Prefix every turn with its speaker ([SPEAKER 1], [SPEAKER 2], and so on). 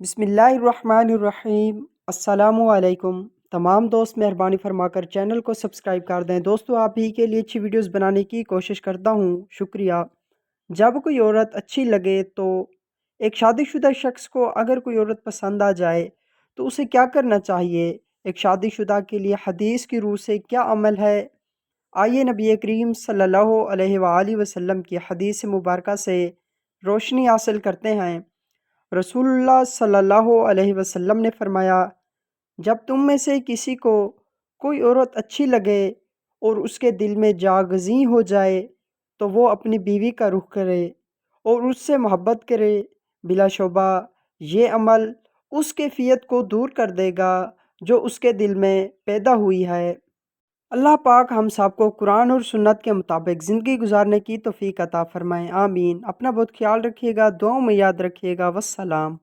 [SPEAKER 1] بسم اللہ الرحمن الرحیم۔ السلام علیکم۔ تمام دوست مہربانی فرما کر چینل کو سبسکرائب کر دیں۔ دوستو آپ ہی کے لیے اچھی ویڈیوز بنانے کی کوشش کرتا ہوں، شکریہ۔ جب کوئی عورت اچھی لگے تو ایک شادی شدہ شخص کو اگر کوئی عورت پسند آ جائے تو اسے کیا کرنا چاہیے؟ ایک شادی شدہ کے لیے حدیث کی روح سے کیا عمل ہے؟ آئیے نبی کریم صلی اللہ علیہ وآلہ وسلم کی حدیث مبارکہ سے روشنی حاصل کرتے ہیں۔ رسول اللہ صلی اللہ علیہ وسلم نے فرمایا، جب تم میں سے کسی کو کوئی عورت اچھی لگے اور اس کے دل میں جاگزیں ہو جائے تو وہ اپنی بیوی کا رخ کرے اور اس سے محبت کرے۔ بلا شبہ یہ عمل اس کیفیت کو دور کر دے گا جو اس کے دل میں پیدا ہوئی ہے۔ اللہ پاک ہم سب کو قرآن اور سنت کے مطابق زندگی گزارنے کی توفیق عطا فرمائے، آمین۔ اپنا بہت خیال رکھیے گا، دعاؤں میں یاد رکھیے گا۔ والسلام۔